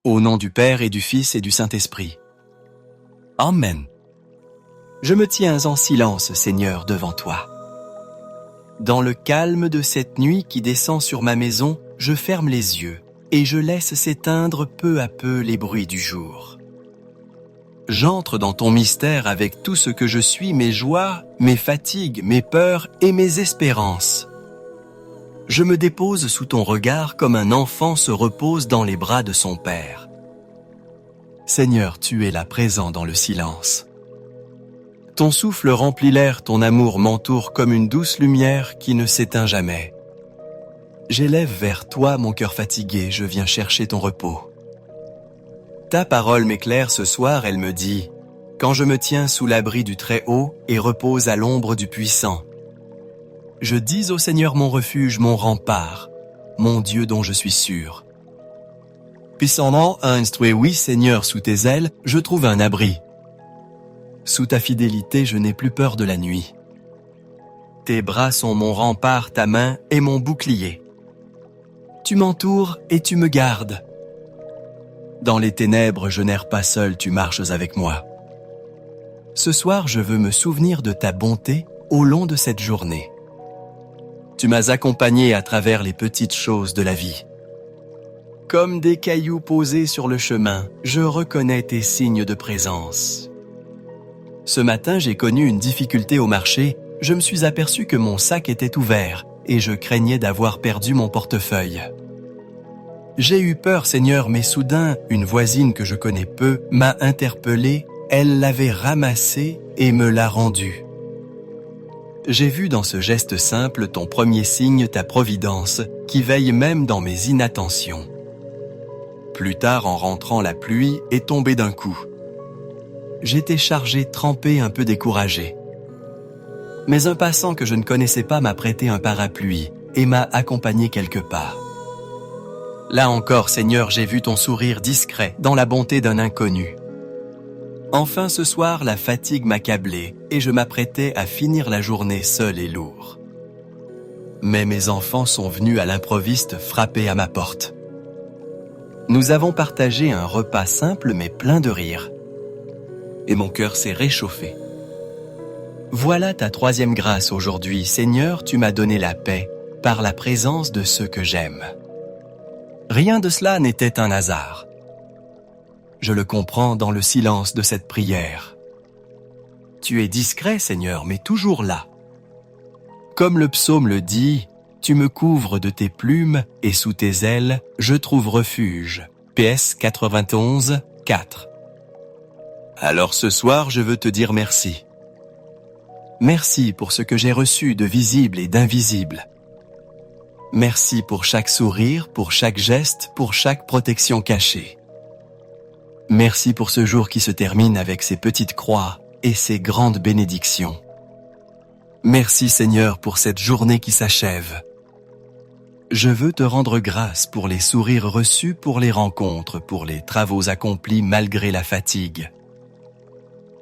Au nom du Père et du Fils et du Saint-Esprit. Amen. Je me tiens en silence, Seigneur, devant toi. Dans le calme de cette nuit qui descend sur ma maison, je ferme les yeux et je laisse s'éteindre peu à peu les bruits du jour. J'entre dans ton mystère avec tout ce que je suis, mes joies, mes fatigues, mes peurs et mes espérances. Je me dépose sous ton regard comme un enfant se repose dans les bras de son père. Seigneur, tu es là présent dans le silence. Ton souffle remplit l'air, ton amour m'entoure comme une douce lumière qui ne s'éteint jamais. J'élève vers toi mon cœur fatigué, je viens chercher ton repos. Ta parole m'éclaire ce soir, elle me dit « Quand je me tiens sous l'abri du Très-Haut et repose à l'ombre du Puissant, je dis au Seigneur mon refuge, mon rempart, mon Dieu dont je suis sûr. Puissant instruit, oui Seigneur, sous tes ailes, je trouve un abri. Sous ta fidélité, je n'ai plus peur de la nuit. Tes bras sont mon rempart, ta main est mon bouclier. Tu m'entoures et tu me gardes. Dans les ténèbres, je n'erre pas seul, tu marches avec moi. Ce soir, je veux me souvenir de ta bonté au long de cette journée. Tu m'as accompagné à travers les petites choses de la vie. Comme des cailloux posés sur le chemin, je reconnais tes signes de présence. Ce matin, j'ai connu une difficulté au marché. Je me suis aperçu que mon sac était ouvert et je craignais d'avoir perdu mon portefeuille. J'ai eu peur, Seigneur, mais soudain, une voisine que je connais peu m'a interpellé. Elle l'avait ramassé et me l'a rendu. J'ai vu dans ce geste simple ton premier signe, ta providence, qui veille même dans mes inattentions. Plus tard, en rentrant, la pluie est tombée d'un coup. J'étais chargé, trempé, un peu découragé. Mais un passant que je ne connaissais pas m'a prêté un parapluie et m'a accompagné quelque part. Là encore, Seigneur, j'ai vu ton sourire discret dans la bonté d'un inconnu. Enfin, ce soir, la fatigue m'accablait et je m'apprêtais à finir la journée seul et lourd. Mais mes enfants sont venus à l'improviste frapper à ma porte. Nous avons partagé un repas simple mais plein de rire. Et mon cœur s'est réchauffé. Voilà ta troisième grâce aujourd'hui, Seigneur, tu m'as donné la paix par la présence de ceux que j'aime. Rien de cela n'était un hasard. Je le comprends dans le silence de cette prière. Tu es discret, Seigneur, mais toujours là. Comme le psaume le dit, tu me couvres de tes plumes et sous tes ailes, je trouve refuge. PS 91, 4. Alors ce soir, je veux te dire merci. Merci pour ce que j'ai reçu de visible et d'invisible. Merci pour chaque sourire, pour chaque geste, pour chaque protection cachée. Merci pour ce jour qui se termine avec ses petites croix et ses grandes bénédictions. Merci Seigneur pour cette journée qui s'achève. Je veux te rendre grâce pour les sourires reçus, pour les rencontres, pour les travaux accomplis malgré la fatigue.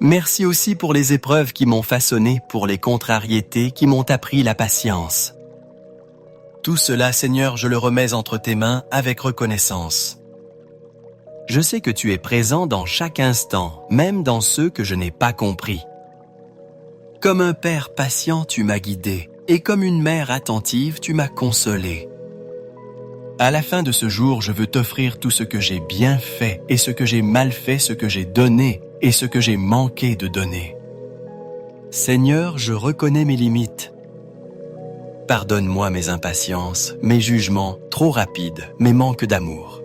Merci aussi pour les épreuves qui m'ont façonné, pour les contrariétés qui m'ont appris la patience. Tout cela, Seigneur, je le remets entre tes mains avec reconnaissance. Je sais que tu es présent dans chaque instant, même dans ceux que je n'ai pas compris. Comme un père patient, tu m'as guidé, et comme une mère attentive, tu m'as consolé. À la fin de ce jour, je veux t'offrir tout ce que j'ai bien fait, et ce que j'ai mal fait, ce que j'ai donné, et ce que j'ai manqué de donner. Seigneur, je reconnais mes limites. Pardonne-moi mes impatiences, mes jugements trop rapides, mes manques d'amour.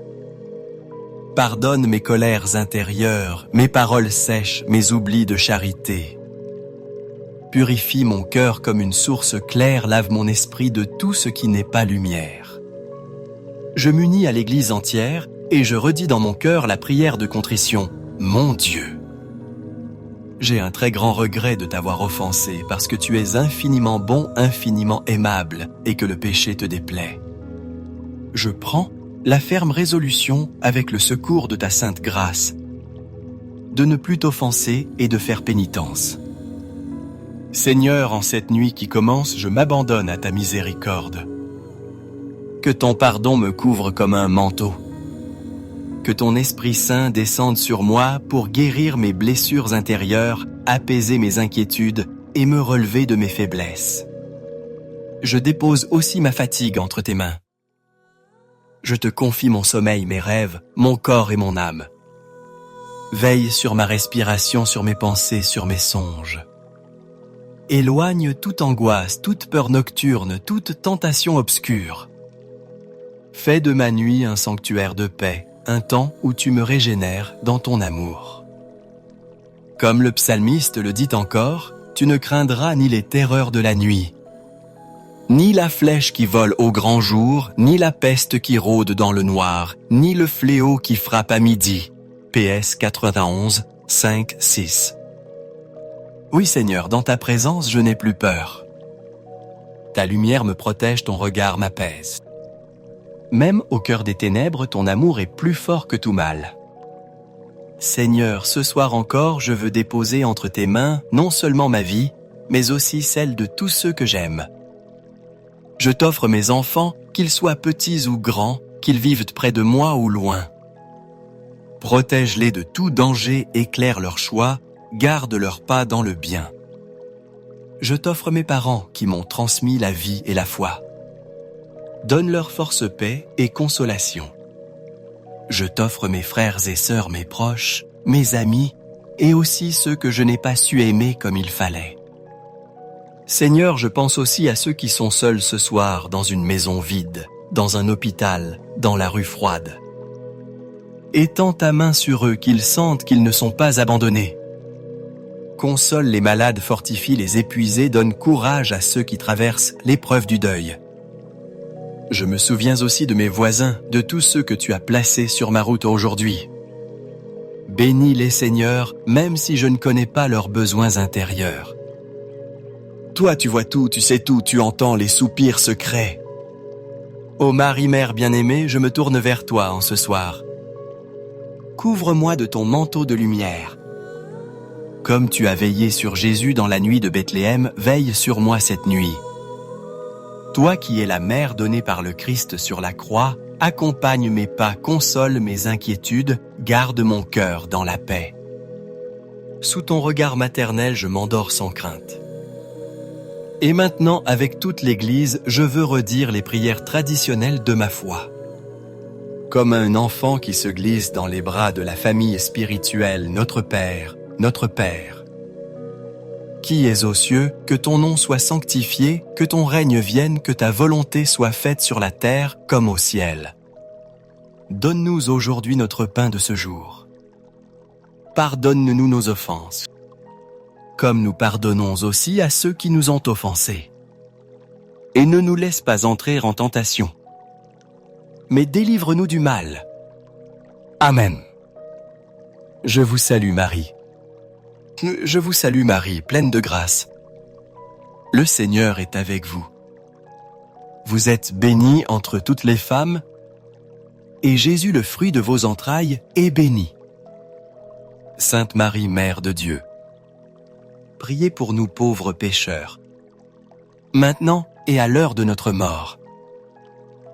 Pardonne mes colères intérieures, mes paroles sèches, mes oublis de charité. Purifie mon cœur comme une source claire, lave mon esprit de tout ce qui n'est pas lumière. Je m'unis à l'Église entière et je redis dans mon cœur la prière de contrition. Mon Dieu! J'ai un très grand regret de t'avoir offensé parce que tu es infiniment bon, infiniment aimable et que le péché te déplaît. Je prends la ferme résolution, avec le secours de ta sainte grâce, de ne plus t'offenser et de faire pénitence. Seigneur, en cette nuit qui commence, je m'abandonne à ta miséricorde. Que ton pardon me couvre comme un manteau. que ton Esprit Saint descende sur moi pour guérir mes blessures intérieures, apaiser mes inquiétudes et me relever de mes faiblesses. Je dépose aussi ma fatigue entre tes mains. Je te confie mon sommeil, mes rêves, mon corps et mon âme. Veille sur ma respiration, sur mes pensées, sur mes songes. Éloigne toute angoisse, toute peur nocturne, toute tentation obscure. Fais de ma nuit un sanctuaire de paix, un temps où tu me régénères dans ton amour. Comme le psalmiste le dit encore, tu ne craindras ni les terreurs de la nuit, ni la flèche qui vole au grand jour, ni la peste qui rôde dans le noir, ni le fléau qui frappe à midi. PS 91, 5, 6. Oui Seigneur, dans ta présence je n'ai plus peur. Ta lumière me protège, ton regard m'apaise. Même au cœur des ténèbres, ton amour est plus fort que tout mal. Seigneur, ce soir encore, je veux déposer entre tes mains non seulement ma vie, mais aussi celle de tous ceux que j'aime. Je t'offre mes enfants, qu'ils soient petits ou grands, qu'ils vivent près de moi ou loin. Protège-les de tout danger, éclaire leurs choix, garde leurs pas dans le bien. Je t'offre mes parents qui m'ont transmis la vie et la foi. Donne-leur force, paix et consolation. Je t'offre mes frères et sœurs, mes proches, mes amis, et aussi ceux que je n'ai pas su aimer comme il fallait. Seigneur, je pense aussi à ceux qui sont seuls ce soir dans une maison vide, dans un hôpital, dans la rue froide. Étends ta main sur eux, qu'ils sentent qu'ils ne sont pas abandonnés. Console les malades, fortifie les épuisés, donne courage à ceux qui traversent l'épreuve du deuil. Je me souviens aussi de mes voisins, de tous ceux que tu as placés sur ma route aujourd'hui. Bénis-les, Seigneur, même si je ne connais pas leurs besoins intérieurs. Toi, tu vois tout, tu sais tout, tu entends les soupirs secrets. Ô Marie-Mère bien-aimée, je me tourne vers toi en ce soir. Couvre-moi de ton manteau de lumière. Comme tu as veillé sur Jésus dans la nuit de Bethléem, veille sur moi cette nuit. Toi qui es la mère donnée par le Christ sur la croix, accompagne mes pas, console mes inquiétudes, garde mon cœur dans la paix. Sous ton regard maternel, je m'endors sans crainte. Et maintenant, avec toute l'Église, je veux redire les prières traditionnelles de ma foi. Comme un enfant qui se glisse dans les bras de la famille spirituelle, Notre Père, Notre Père. Qui es aux cieux, que ton nom soit sanctifié, que ton règne vienne, que ta volonté soit faite sur la terre comme au ciel. Donne-nous aujourd'hui notre pain de ce jour. Pardonne-nous nos offenses, comme nous pardonnons aussi à ceux qui nous ont offensés. Et ne nous laisse pas entrer en tentation, mais délivre-nous du mal. Amen. Je vous salue Marie. Je vous salue Marie, pleine de grâce. Le Seigneur est avec vous. Vous êtes bénie entre toutes les femmes, et Jésus, le fruit de vos entrailles, est béni. Sainte Marie, Mère de Dieu, priez pour nous pauvres pécheurs, maintenant et à l'heure de notre mort.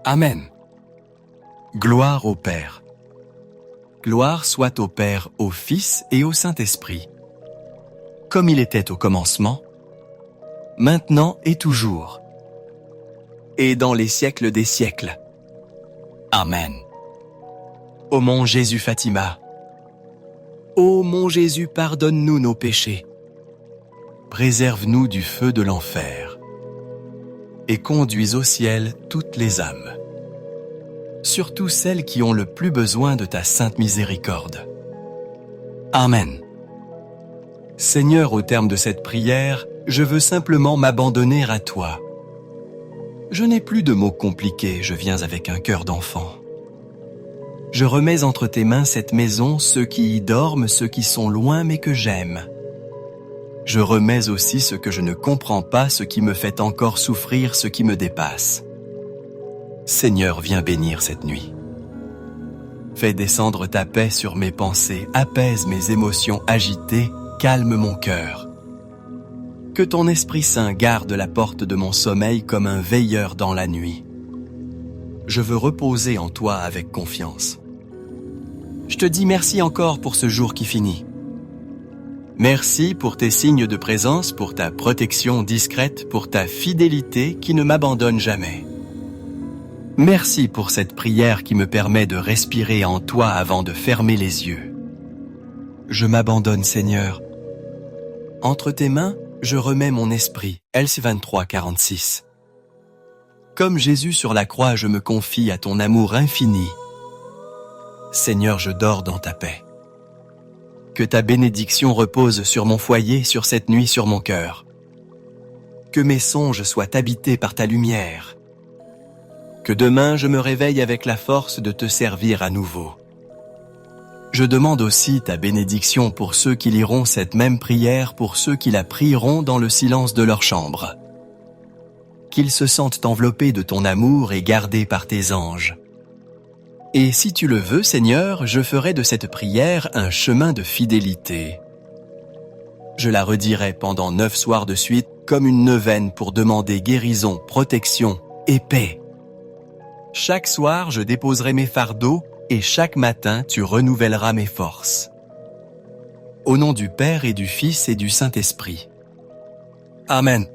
Amen. Gloire au Père. Gloire soit au Père, au Fils et au Saint-Esprit, comme il était au commencement, maintenant et toujours, et dans les siècles des siècles. Amen. Ô mon Jésus Fatima, ô mon Jésus, pardonne-nous nos péchés, préserve-nous du feu de l'enfer, et conduis au ciel toutes les âmes, surtout celles qui ont le plus besoin de ta sainte miséricorde. Amen. Seigneur, au terme de cette prière, je veux simplement m'abandonner à toi. Je n'ai plus de mots compliqués, je viens avec un cœur d'enfant. Je remets entre tes mains cette maison, ceux qui y dorment, ceux qui sont loin mais que j'aime. Je remets aussi ce que je ne comprends pas, ce qui me fait encore souffrir, ce qui me dépasse. Seigneur, viens bénir cette nuit. Fais descendre ta paix sur mes pensées, apaise mes émotions agitées, calme mon cœur. Que ton Esprit Saint garde la porte de mon sommeil comme un veilleur dans la nuit. Je veux reposer en toi avec confiance. Je te dis merci encore pour ce jour qui finit. Merci pour tes signes de présence, pour ta protection discrète, pour ta fidélité qui ne m'abandonne jamais. Merci pour cette prière qui me permet de respirer en toi avant de fermer les yeux. Je m'abandonne, Seigneur. Entre tes mains, je remets mon esprit. Else 23, 46. Comme Jésus sur la croix, je me confie à ton amour infini. Seigneur, je dors dans ta paix. Que ta bénédiction repose sur mon foyer, sur cette nuit, sur mon cœur. Que mes songes soient habités par ta lumière. Que demain je me réveille avec la force de te servir à nouveau. Je demande aussi ta bénédiction pour ceux qui liront cette même prière, pour ceux qui la prieront dans le silence de leur chambre. Qu'ils se sentent enveloppés de ton amour et gardés par tes anges. Et si tu le veux, Seigneur, je ferai de cette prière un chemin de fidélité. Je la redirai pendant 9 soirs de suite comme une neuvaine pour demander guérison, protection et paix. Chaque soir, je déposerai mes fardeaux et chaque matin, tu renouvelleras mes forces. Au nom du Père et du Fils et du Saint-Esprit. Amen.